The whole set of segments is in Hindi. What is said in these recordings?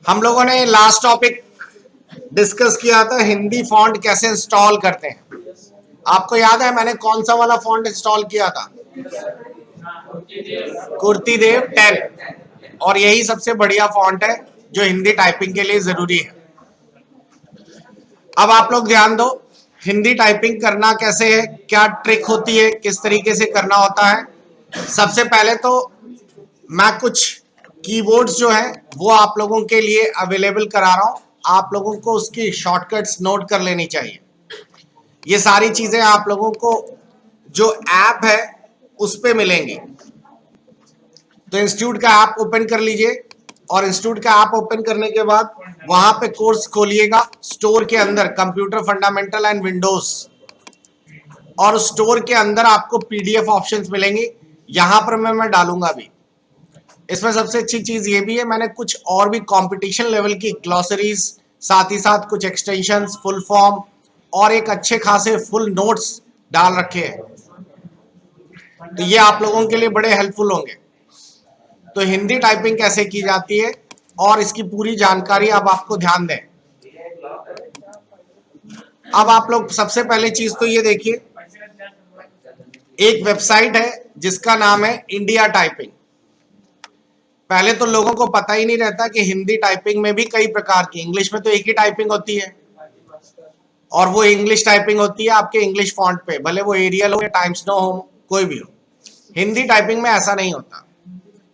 हम लोगों ने लास्ट टॉपिक डिस्कस किया था, हिंदी फॉन्ट कैसे इंस्टॉल करते हैं। आपको याद है मैंने कौन सा वाला फॉन्ट इंस्टॉल किया था? कुर्तीदेव 10। और यही सबसे बढ़िया फॉन्ट है जो हिंदी टाइपिंग के लिए जरूरी है। अब आप लोग ध्यान दो, हिंदी टाइपिंग करना कैसे है, क्या ट्रिक होती है, किस तरीके से करना होता है। सबसे पहले तो मैं कुछ कीबोर्ड्स जो है वो आप लोगों के लिए अवेलेबल करा रहा हूं। आप लोगों को उसकी शॉर्टकट्स नोट कर लेनी चाहिए। ये सारी चीजें आप लोगों को जो ऐप है उस पे मिलेंगी। तो इंस्टीट्यूट का ऐप ओपन कर लीजिए और इंस्टीट्यूट का ऐप ओपन करने के बाद वहां पे कोर्स खोलिएगा। स्टोर के अंदर कंप्यूटर फंडामेंटल एंड विंडोज, और स्टोर के अंदर आपको पीडीएफ ऑप्शंस मिलेंगे। यहां पर मैं डालूंगा भी। इसमें सबसे अच्छी चीज ये भी है, मैंने कुछ और भी कंपटीशन लेवल की ग्लॉसरीज, साथ ही साथ कुछ एक्सटेंशंस, फुल फॉर्म और एक अच्छे खासे फुल नोट्स डाल रखे हैं। तो ये आप लोगों के लिए बड़े हेल्पफुल होंगे। तो हिंदी टाइपिंग कैसे की जाती है और इसकी पूरी जानकारी अब आपको ध्यान दें। अब आप लोग सबसे पहले चीज तो ये देखिए, एक वेबसाइट है जिसका नाम है इंडिया टाइपिंग। पहले तो लोगों को पता ही नहीं रहता कि हिंदी टाइपिंग में भी कई प्रकार की, इंग्लिश में तो एक ही टाइपिंग होती है और वो इंग्लिश टाइपिंग होती है आपके इंग्लिश फॉन्ट पे, भले वो एरियल हो या टाइम्स नो हो, कोई भी हो। हिंदी टाइपिंग में ऐसा नहीं होता।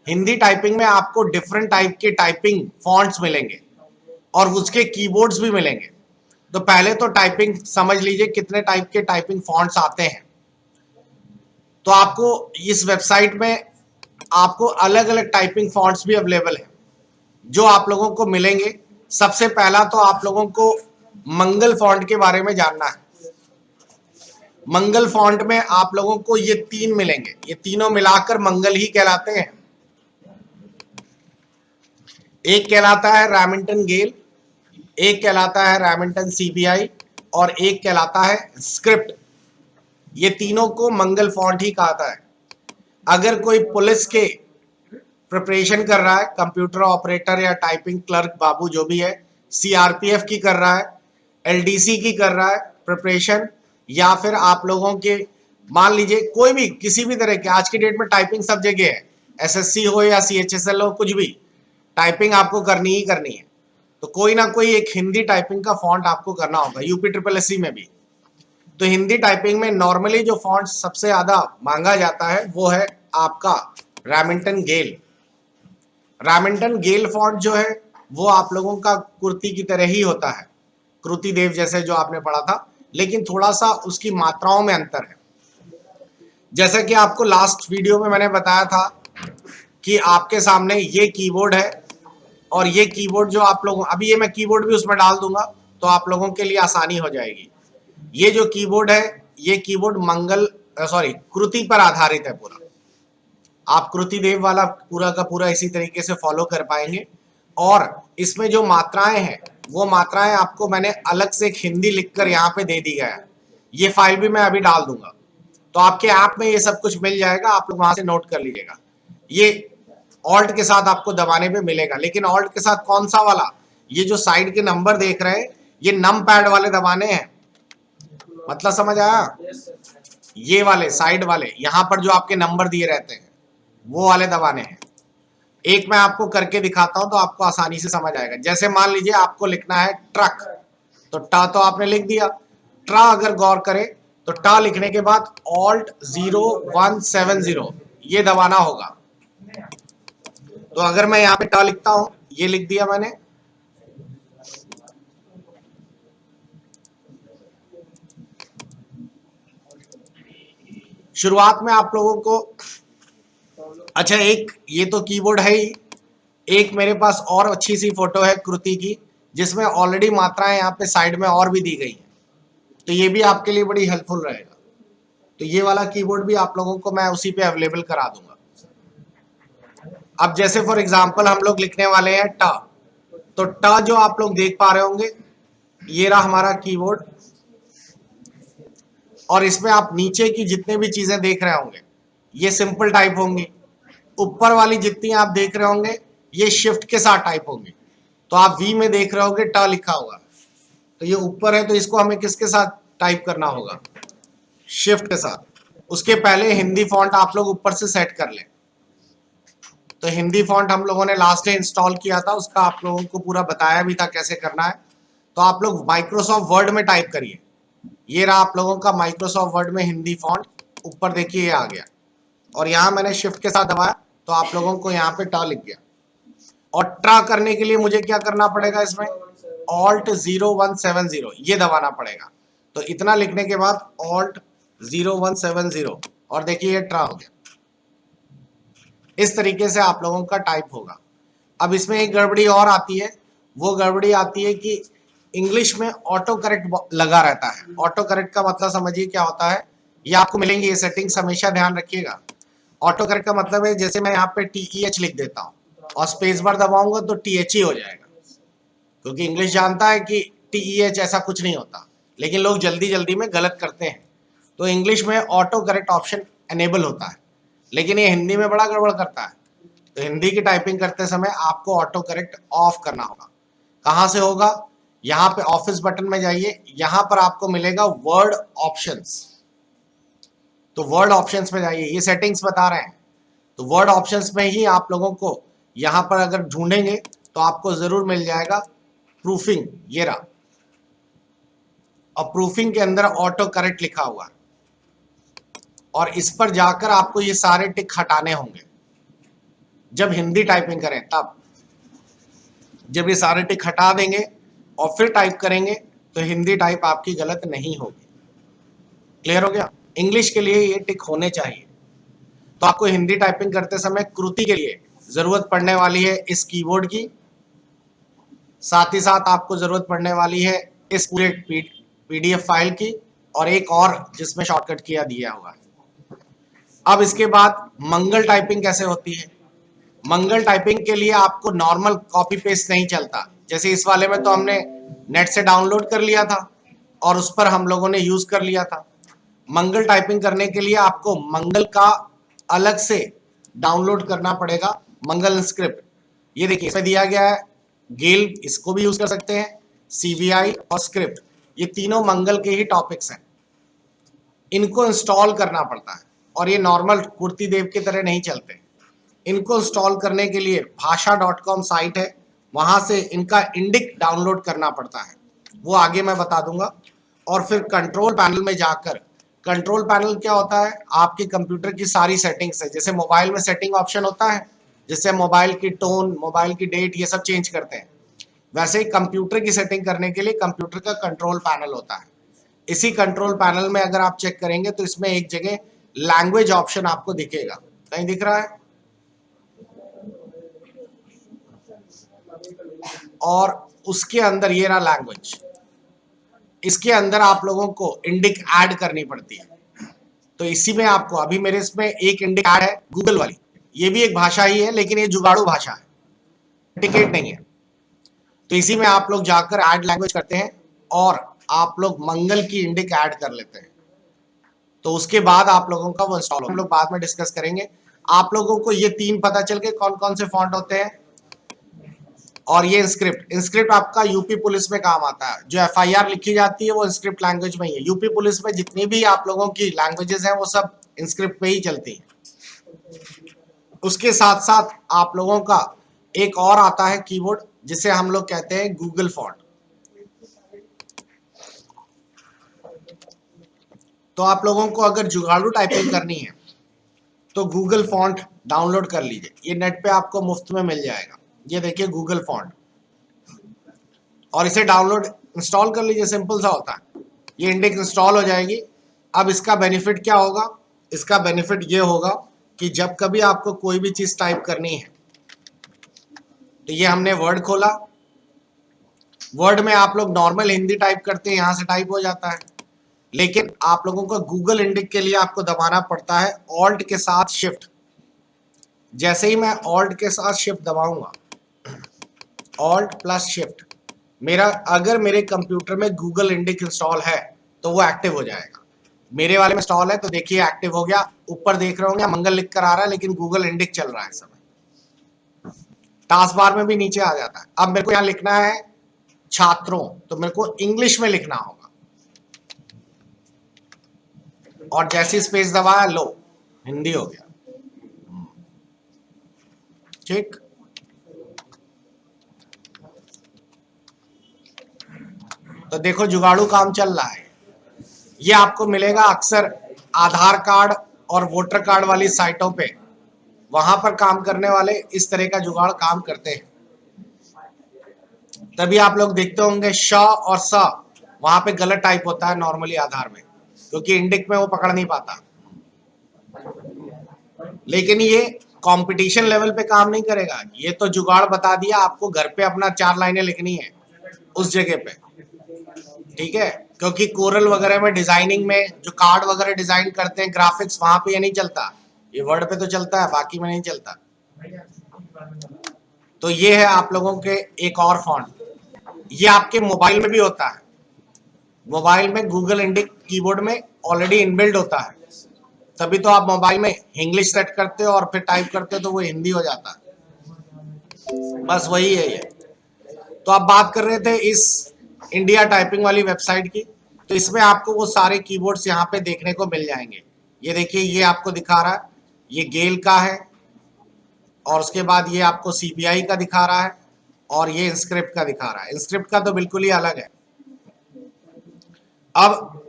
हिंदी टाइपिंग में आपको डिफरेंट टाइप के टाइपिंग फॉन्ट्स मिलेंगे और उसके कीबोर्ड्स भी मिलेंगे। तो पहले तो टाइपिंग समझ लीजिए कितने टाइप के टाइपिंग फॉन्ट्स आते हैं। तो आपको इस वेबसाइट में आपको अलग अलग टाइपिंग फॉन्ट्स भी अवेलेबल है जो आप लोगों को मिलेंगे। सबसे पहला तो आप लोगों को मंगल फॉन्ट के बारे में जानना है। मंगल फॉन्ट में आप लोगों को ये तीन मिलेंगे, ये तीनों मिलाकर मंगल ही कहलाते हैं। एक कहलाता है रैमिंटन गेल, एक कहलाता है रैमिंटन सीबीआई और एक कहलाता है स्क्रिप्ट। ये तीनों को मंगल फॉन्ट ही कहा है। अगर कोई पुलिस के प्रिपरेशन कर रहा है, कंप्यूटर ऑपरेटर या टाइपिंग क्लर्क बाबू जो भी है, सीआरपीएफ की कर रहा है, एलडीसी की कर रहा है प्रिपरेशन, या फिर आप लोगों के मान लीजिए कोई भी किसी भी तरह के, आज की डेट में टाइपिंग सब जगह है, एसएससी हो या सीएचएसएल हो, कुछ भी टाइपिंग आपको करनी ही करनी है। तो कोई ना कोई एक हिंदी टाइपिंग का फॉन्ट आपको करना होगा, यूपी ट्रिपल एससी में भी। तो हिंदी टाइपिंग में नॉर्मली जो फॉन्ट सबसे ज्यादा मांगा जाता है वो है आपका रैमिंटन गेल। रैमिंटन गेल फॉन्ट जो है वो आप लोगों का कुर्ती की तरह ही होता है, कृति देव जैसे जो आपने पढ़ा था, लेकिन थोड़ा सा उसकी मात्राओं में अंतर है। जैसा कि आपको लास्ट वीडियो में मैंने बताया था कि आपके सामने ये कीबोर्ड है और ये कीबोर्ड जो आप लोगों, अभी ये मैं कीबोर्ड भी उसमें डाल दूंगा तो आप लोगों के लिए आसानी हो जाएगी। ये जो कीबोर्ड है ये कीबोर्ड मंगल कृति पर आधारित है पूरा। आप कृति देव वाला पूरा का पूरा इसी तरीके से फॉलो कर पाएंगे। और इसमें जो मात्राएं हैं वो मात्राएं आपको मैंने अलग से एक हिंदी लिखकर यहाँ पे दे दी गया है। ये फाइल भी मैं अभी डाल दूंगा, तो आपके ऐप में ये सब कुछ मिल जाएगा, आप लोग वहां से नोट कर लीजिएगा। ये ऑल्ट के साथ आपको दबाने पे मिलेगा, लेकिन ऑल्ट के साथ कौन सा वाला, ये जो साइड के नंबर देख रहे हैं ये नम पैड वाले दबाने हैं, मतलब समझ आया? ये वाले साइड वाले यहाँ पर जो आपके नंबर दिए रहते हैं वो वाले दबाने हैं। एक मैं आपको करके दिखाता हूं तो आपको आसानी से समझ आएगा। जैसे मान लीजिए आपको लिखना है ट्रक, तो टा तो आपने लिख दिया। ट्रा अगर गौर करें तो टा लिखने के बाद ऑल्ट 0170 ये दबाना होगा। तो अगर मैं यहाँ पे टा लिखता हूं, ये लिख दिया मैंने, शुरुआत में आप लोगों को, अच्छा एक ये तो कीबोर्ड है ही, एक मेरे पास और अच्छी सी फोटो है कृति की जिसमें ऑलरेडी मात्राएं यहाँ पे साइड में और भी दी गई हैं, तो ये भी आपके लिए बड़ी हेल्पफुल रहेगा। तो ये वाला कीबोर्ड भी आप लोगों को मैं उसी पे अवेलेबल करा दूंगा। अब जैसे फॉर एग्जांपल हम लोग लिखने वाले हैं टा, तो टा जो आप लोग देख पा रहे होंगे ये रहा हमारा कीबोर्ड, और इसमें आप नीचे की जितने भी चीजें देख रहे होंगे ये सिंपल टाइप होंगी, ऊपर वाली जितनी आप देख रहे होंगे ये शिफ्ट के साथ टाइप होंगी। तो आप वी में देख रहे होगे ट लिखा होगा, तो ये ऊपर है, तो इसको हमें किसके साथ टाइप करना होगा, शिफ्ट के साथ। उसके पहले हिंदी फॉन्ट आप लोग ऊपर से सेट कर लें। तो हिंदी फॉन्ट हम लोगों ने लास्ट डे इंस्टॉल किया था, उसका आप लोगों को पूरा बताया भी था कैसे करना है। तो आप लोग माइक्रोसॉफ्ट वर्ड में टाइप करिए, ये रहा आप लोगों का माइक्रोसॉफ्ट वर्ड में हिंदी फॉन्ट, ऊपर देखिए ये आ गया, और यहाँ मैंने शिफ्ट के साथ दबाया तो आप लोगों को यहाँ पे ट लिख गया। और ट्रा करने के लिए मुझे क्या करना पड़ेगा, इसमें ऑल्ट 0170 ये दबाना पड़ेगा। तो इतना लिखने के बाद ऑल्ट 0170 और देखिए ये ट्रा हो गया। इस तरीके से आप लोगों का टाइप होगा। अब इसमें एक गड़बड़ी और आती है, वो गड़बड़ी आती है कि इंग्लिश में ऑटो करेक्ट लगा रहता है। ऑटो करेक्ट का मतलब समझिए क्या होता है, ये आपको मिलेंगे ये सेटिंग्स, हमेशा ध्यान रखिएगा। ऑटो करेक्ट का मतलब है जैसे मैं यहाँ पे TEH लिख देता हूँ और स्पेस बार दबाऊंगा तो TH ही हो जाएगा, क्योंकि इंग्लिश जानता है कि TEH ऐसा कुछ नहीं होता, लेकिन लोग जल्दी जल्दी में गलत करते हैं। तो इंग्लिश में ऑटो करेक्ट ऑप्शन एनेबल होता है, लेकिन ये हिंदी में बड़ा गड़बड़ करता है। तो हिंदी की टाइपिंग करते समय आपको ऑटो करेक्ट ऑफ करना होगा। कहाँ से होगा, यहाँ पे ऑफिस बटन में जाइए, यहाँ पर आपको मिलेगा वर्ड ऑप्शंस। तो वर्ड ऑप्शंस में जाइए, ये सेटिंग्स बता रहे हैं, तो वर्ड ऑप्शंस में ही आप लोगों को यहाँ पर अगर ढूंढेंगे तो आपको जरूर मिल जाएगा प्रूफिंग, ये रहा। और प्रूफिंग के अंदर ऑटो करेक्ट लिखा हुआ है, और इस पर जाकर आपको ये सारे टिक हटाने होंगे जब हिंदी टाइपिंग करें। तब जब ये सारे टिक हटा देंगे और फिर टाइप करेंगे तो हिंदी टाइप आपकी गलत नहीं होगी। क्लियर हो गया। इंग्लिश के लिए ये टिक होने चाहिए। तो आपको हिंदी टाइपिंग करते समय कृति के लिए जरूरत पड़ने वाली है इस कीबोर्ड की, साथ ही साथ आपको जरूरत पड़ने वाली है इस पूरे PDF फाइल की, और एक और जिसमें शॉर्टकट किया दिया हुआ है। अब इसके बाद मंगल टाइपिंग कैसे होती है। मंगल टाइपिंग के लिए आपको नॉर्मल कॉपी पेस्ट नहीं चलता, जैसे इस वाले में तो हमने नेट से डाउनलोड कर लिया था और उस पर हम लोगों ने यूज कर लिया था। मंगल टाइपिंग करने के लिए आपको मंगल का अलग से डाउनलोड करना पड़ेगा, मंगल स्क्रिप्ट। ये देखिए इसमें दिया गया है, गेल इसको भी यूज कर सकते हैं, CBI और स्क्रिप्ट, ये तीनों मंगल के ही टॉपिक्स हैं। इनको इंस्टॉल करना पड़ता है और ये नॉर्मल कुर्ती देव की तरह नहीं चलते। इनको इंस्टॉल करने के लिए भाषा.com साइट है, वहां से इनका इंडिक डाउनलोड करना पड़ता है, वो आगे मैं बता दूंगा। और फिर कंट्रोल पैनल में जाकर, कंट्रोल पैनल क्या होता है, आपके कंप्यूटर की सारी सेटिंग्स है। जैसे मोबाइल में सेटिंग ऑप्शन होता है, जिससे मोबाइल की टोन, मोबाइल की डेट, ये सब चेंज करते हैं, वैसे ही कंप्यूटर की सेटिंग करने के लिए कंप्यूटर का कंट्रोल पैनल होता है। इसी कंट्रोल पैनल में अगर आप चेक करेंगे तो इसमें एक जगह लैंग्वेज ऑप्शन आपको दिखेगा, कहीं दिख रहा है, और उसके अंदर ये रहा लैंग्वेज, इसके अंदर आप लोगों को इंडिक ऐड करनी पड़ती है। तो इसी में आपको, अभी मेरे इसमें एक इंडिक ऐड है गूगल वाली, ये भी एक भाषा ही है लेकिन ये जुगाड़ू भाषा है, टिकेट नहीं है। तो इसी में आप लोग जाकर ऐड लैंग्वेज करते हैं और आप लोग मंगल की इंडिक ऐड कर लेते हैं, तो उसके बाद आप लोगों का वो इंस्टॉल हम लोग बाद में डिस्कस करेंगे। आप लोगों को ये तीन पता चल के कौन कौन से फॉन्ट होते हैं। और ये इंस्क्रिप्ट, इंस्क्रिप्ट आपका यूपी पुलिस में काम आता है, जो FIR लिखी जाती है वो इंस्क्रिप्ट लैंग्वेज में ही है। यूपी पुलिस में जितनी भी आप लोगों की लैंग्वेजेस हैं वो सब इंस्क्रिप्ट पे ही चलती हैं। उसके साथ साथ आप लोगों का एक और आता है कीबोर्ड, जिसे हम लोग कहते हैं गूगल फॉन्ट। तो आप लोगों को अगर जुगाड़ू टाइपिंग करनी है तो गूगल फॉन्ट डाउनलोड कर लीजिए, ये नेट पे आपको मुफ्त में मिल जाएगा। ये देखिए गूगल फॉन्ट, और इसे डाउनलोड इंस्टॉल कर लीजिए, सिंपल सा होता है। ये इंडेक्स इंस्टॉल हो जाएगी। अब इसका बेनिफिट क्या होगा, इसका बेनिफिट ये होगा कि जब कभी आपको कोई भी चीज टाइप करनी है, तो ये हमने वर्ड खोला, वर्ड में आप लोग नॉर्मल हिंदी टाइप करते हैं, यहां से टाइप हो जाता है, लेकिन आप लोगों को गूगल इंडिक के लिए आपको दबाना पड़ता है ऑल्ट के साथ शिफ्ट। जैसे ही मैं ऑल्ट के साथ शिफ्ट दबाऊंगा, ऑल्ट प्लस शिफ्ट, मेरा अगर मेरे कंप्यूटर में गूगल इंडिक इंस्टॉल है तो वो एक्टिव हो जाएगा। मेरे वाले में इंस्टॉल है तो देखिए एक्टिव हो गया, ऊपर देख रहे होंगे मंगल लिख कर आ रहा है लेकिन गूगल इंडिक चल रहा है इस समय। टास्क बार में भी नीचे आ जाता है। अब मेरे को यहाँ लिखना है छात्रों, तो मेरे को इंग्लिश में लिखना होगा, और जैसी स्पेस दबाया लो हिंदी हो गया। ठीक, तो देखो जुगाड़ू काम चल रहा है। ये आपको मिलेगा अक्सर आधार कार्ड और वोटर कार्ड वाली साइटों पे, वहां पर काम करने वाले इस तरह का जुगाड़ काम करते हैं। तभी आप लोग देखते होंगे श और स वहां पे गलत टाइप होता है नॉर्मली आधार में, क्योंकि इंडिक में वो पकड़ नहीं पाता। लेकिन ये कंपटीशन लेवल पे काम नहीं करेगा। ये तो जुगाड़ बता दिया आपको, घर पे अपना 4 लाइनें लिखनी है उस जगह पे, ठीक है। क्योंकि कोरल वगैरह में डिजाइनिंग में जो कार्ड वगैरह डिजाइन करते हैं ग्राफिक्स, वहां पे ये नहीं चलता। ये वर्ड पे तो चलता है, बाकी में नहीं चलता। तो ये है आप लोगों के एक और फॉन्ट, ये आपके मोबाइल में भी होता है। मोबाइल में गूगल इंडिक कीबोर्ड में ऑलरेडी इनबिल्ड होता है, तभी तो आप मोबाइल में इंग्लिश सेट करते हो और फिर टाइप करते हो तो वो हिंदी हो जाता है। बस वही है ये। तो आप बात कर रहे थे इस इंडिया टाइपिंग वाली वेबसाइट की, तो इसमें आपको वो सारे कीबोर्ड्स यहाँ पे देखने को मिल जाएंगे। ये देखिए, ये आपको दिखा रहा है, ये गेल का है, और उसके बाद ये आपको सीबीआई का दिखा रहा है, और ये इंस्क्रिप्ट का दिखा रहा है। इंस्क्रिप्ट का तो बिल्कुल ही अलग है। अब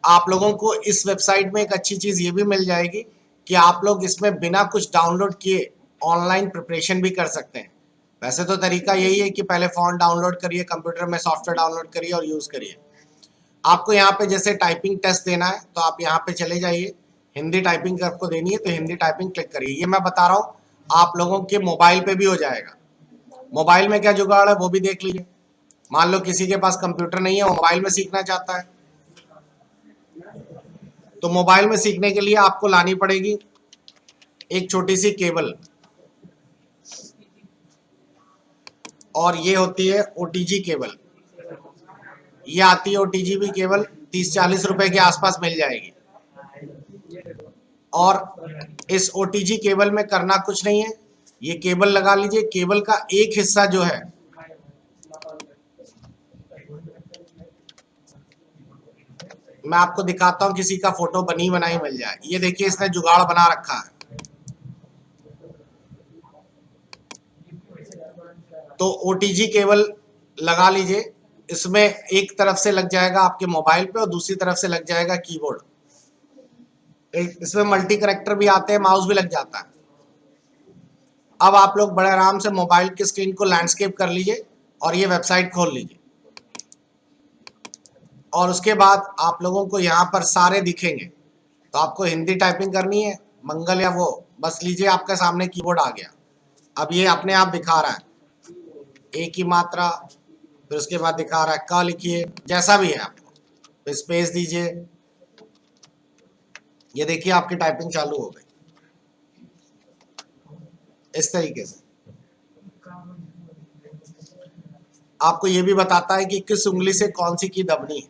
आप लोगों को इस वेबसाइट में एक अच्छी चीज ये भी मिल जाएगी कि आप लोग इसमें बिना कुछ डाउनलोड किए ऑनलाइन प्रिपरेशन भी कर सकते हैं। वैसे तो तरीका यही है कि पहले फॉन्ट डाउनलोड करिए, कंप्यूटर में सॉफ्टवेयर डाउनलोड करिए और यूज करिए। आपको यहाँ पे जैसे टाइपिंग टेस्ट देना है तो आप यहाँ पे चले जाइए, हिंदी टाइपिंग आपको देनी है तो हिंदी टाइपिंग क्लिक करिए। ये मैं बता रहा हूँ आप लोगों के मोबाइल पे भी हो जाएगा। मोबाइल में क्या जुगाड़ है वो भी देख लीजिए। मान लो किसी के पास कंप्यूटर नहीं है, वो मोबाइल में सीखना चाहता है, तो मोबाइल में सीखने के लिए आपको लानी पड़ेगी एक छोटी सी केबल, और ये होती है ओटीजी केबल। ये आती है ओटीजी भी केबल, 30-40 रुपए के आसपास मिल जाएगी। और इस ओटीजी केबल में करना कुछ नहीं है, ये केबल लगा लीजिए। केबल का एक हिस्सा जो है मैं आपको दिखाता हूं, किसी का फोटो बनी बनाई मिल जाए। ये देखिए, इसने जुगाड़ बना रखा है। तो ओटीजी केबल लगा लीजिए, इसमें एक तरफ से लग जाएगा आपके मोबाइल पे और दूसरी तरफ से लग जाएगा कीबोर्ड। इसमें मल्टी करेक्टर भी आते हैं, माउस भी लग जाता है। अब आप लोग बड़े आराम से मोबाइल की स्क्रीन को लैंडस्केप कर लीजिए और ये वेबसाइट खोल लीजिए, और उसके बाद आप लोगों को यहाँ पर सारे दिखेंगे। तो आपको हिंदी टाइपिंग करनी है, मंगल या वो, बस लीजिए आपके सामने कीबोर्ड आ गया। अब ये अपने आप दिखा रहा है एक ही मात्रा, फिर उसके बाद दिखा रहा है क लिखिए, जैसा भी है आपको, फिर स्पेस दीजिए। ये देखिए आपकी टाइपिंग चालू हो गई इस तरीके से। आपको ये भी बताता है कि किस उंगली से कौन सी की दबनी है,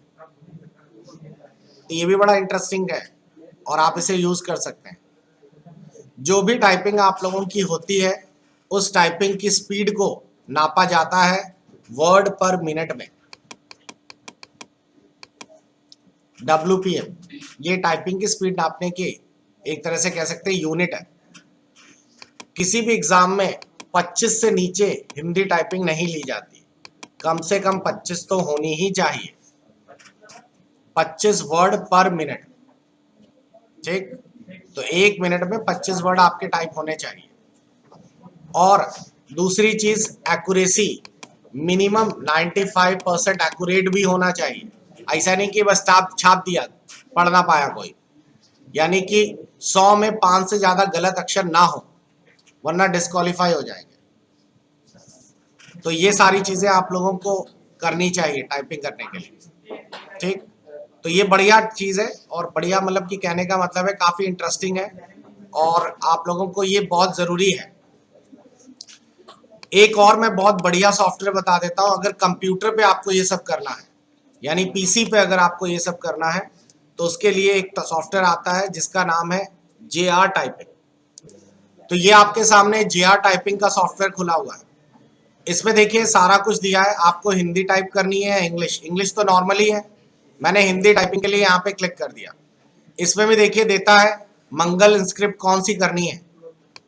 तो ये भी बड़ा इंटरेस्टिंग है और आप इसे यूज कर सकते हैं। जो भी टाइपिंग आप लोगों की होती है उस टाइपिंग की स्पीड को नापा जाता है वर्ड पर मिनट में, WPM। ये टाइपिंग की स्पीड नापने की एक तरह से कह सकते हैं यूनिट है। किसी भी एग्जाम में 25 से नीचे हिंदी टाइपिंग नहीं ली जाती, कम से कम 25 तो होनी ही चाहिए, 25 वर्ड पर मिनट। ठीक, तो 1 मिनट में 25 वर्ड आपके टाइप होने चाहिए। और दूसरी चीज एक्यूरेसी, मिनिमम 95% एक्यूरेट भी होना चाहिए। ऐसा नहीं कि बस छाप दिया, पढ़ ना पाया कोई, यानी कि 100 में 5 से ज्यादा गलत अक्षर ना हो, वरना डिस्क्वालीफाई हो जाएंगे। तो ये सारी चीजें आप लोगों को करनी चाहिए टाइपिंग करने के लिए। ठीक, तो ये बढ़िया चीज है, और बढ़िया मतलब कि कहने का मतलब है काफी इंटरेस्टिंग है, और आप लोगों को ये बहुत जरूरी है। एक और मैं बहुत बढ़िया सॉफ्टवेयर बता देता हूं, अगर कंप्यूटर पे आपको ये सब करना है, यानी पीसी पे अगर आपको ये सब करना है, तो उसके लिए एक सॉफ्टवेयर आता है जिसका नाम है JR टाइपिंग। तो ये आपके सामने जेआर टाइपिंग का सॉफ्टवेयर खुला हुआ है। इसमें देखिए सारा कुछ दिया है, आपको हिंदी टाइप करनी है, इंग्लिश तो नॉर्मली है, मैंने हिंदी टाइपिंग के लिए यहाँ पे क्लिक कर दिया। इसमें भी देखिए देता है मंगल इंस्क्रिप्ट कौन सी करनी है,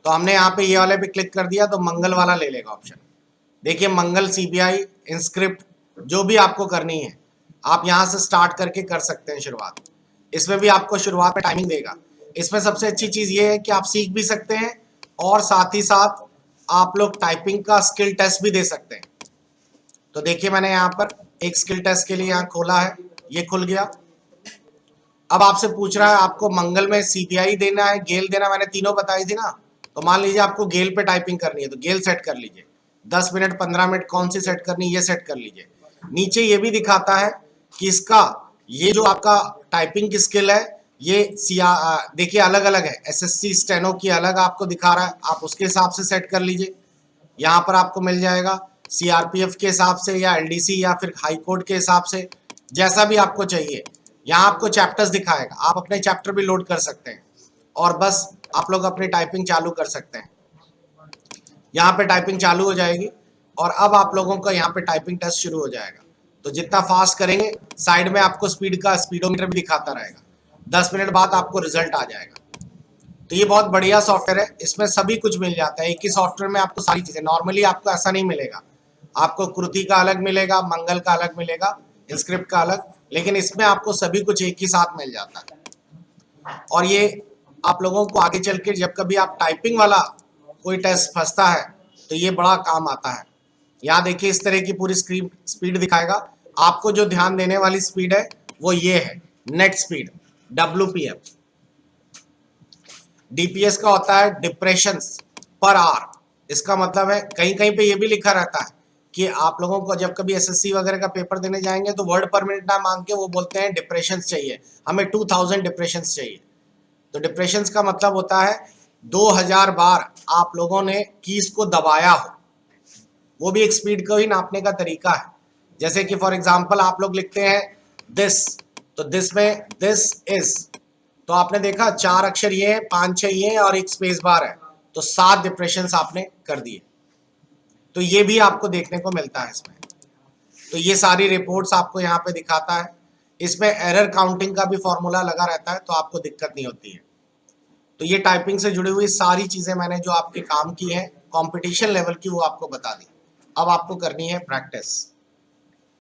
तो हमने यहाँ पे ये वाले पे क्लिक कर दिया तो मंगल वाला ले लेगा ऑप्शन। देखिए मंगल सीबीआई इंस्क्रिप्ट जो भी आपको करनी है आप यहाँ से स्टार्ट करके कर सकते हैं शुरुआत। इसमें भी आपको शुरुआत में टाइमिंग देगा। इसमें सबसे अच्छी चीज़ ये है कि आप सीख भी सकते हैं और साथ ही साथ आप लोग टाइपिंग का स्किल टेस्ट भी दे सकते हैं। तो देखिए मैंने यहाँ पर एक स्किल टेस्ट के लिए यहाँ खोला है, ये खुल गया। अब आपसे पूछ रहा है आपको मंगल में सीबीआई देना है, गेल देना, मैंने तीनों बताई थी ना। तो मान लीजिए आपको गेल पे टाइपिंग करनी है तो गेल सेट कर लीजिए, 10 मिनट 15 मिनट कौन सी सेट करनी है ये सेट कर लीजिए। नीचे ये भी दिखाता है कि इसका ये जो आपका टाइपिंग की स्किल है ये देखिए अलग अलग है, एसएससी स्टेनो की अलग आपको दिखा रहा है, आप उसके हिसाब से सेट कर लीजिए। यहाँ पर आपको मिल जाएगा सीआरपीएफ के हिसाब से या एलडीसी या फिर हाई कोर्ट के हिसाब से, जैसा भी आपको चाहिए। यहाँ आपको चैप्टर्स दिखाएगा, आप अपने चैप्टर भी लोड कर सकते हैं और बस आप लोग अपनी टाइपिंग चालू कर सकते हैं। यहाँ पे टाइपिंग चालू हो जाएगी और अब आप लोगों का यहाँ पे टाइपिंग टेस्ट शुरू हो जाएगा। तो जितना फास्ट करेंगे साइड में आपको स्पीड का स्पीडोमीटर भी दिखाता रहेगा, 10 मिनट बाद आपको रिजल्ट आ जाएगा। तो ये बहुत बढ़िया सॉफ्टवेयर है, इसमें सभी कुछ मिल जाता है। एक ही सॉफ्टवेयर में आपको सारी चीज़ें, नॉर्मली आपको ऐसा नहीं मिलेगा, आपको कृति का अलग मिलेगा, मंगल का अलग मिलेगा, इंस्क्रिप्ट का अलग, लेकिन इसमें आपको सभी कुछ एक ही साथ मिल जाता है। और ये आप लोगों को आगे चल के जब कभी आप टाइपिंग वाला कोई टेस्ट फंसता है तो ये बड़ा काम आता है। यहाँ देखिए इस तरह की पूरी स्पीड दिखाएगा। आपको जो ध्यान देने वाली स्पीड है वो ये है नेट स्पीड, WPF। DPS का होता है डिप्रेशंस पर आवर। इसका मतलब है कहीं कहीं पे ये भी लिखा रहता है कि आप लोगों को जब कभी एसएससी वगैरह का पेपर देने जाएंगे तो वर्ड पर मिनट ना मांग के वो बोलते हैं डिप्रेशंस चाहिए, हमें 2000 डिप्रेशंस चाहिए। तो डिप्रेशंस का मतलब होता है 2000 बार आप लोगों ने कीज को दबाया हो, वो भी एक स्पीड को ही नापने का तरीका है। जैसे कि फॉर एग्जांपल आप लोग लिखते हैं दिस, तो दिस में दिस इज, तो आपने देखा 4 अक्षर ये है, 5-6 ये है और एक स्पेस बार है, तो 7 डिप्रेशंस आपने कर दिए। तो ये भी आपको देखने को मिलता है इसमें। तो ये सारी रिपोर्ट्स आपको यहाँ पे दिखाता है। इसमें एरर काउंटिंग का भी फॉर्मूला लगा रहता है तो आपको दिक्कत नहीं होती है। तो ये टाइपिंग से जुड़ी हुई सारी चीज़ें मैंने जो आपके काम की है कंपटीशन लेवल की वो आपको बता दी। अब आपको करनी है प्रैक्टिस।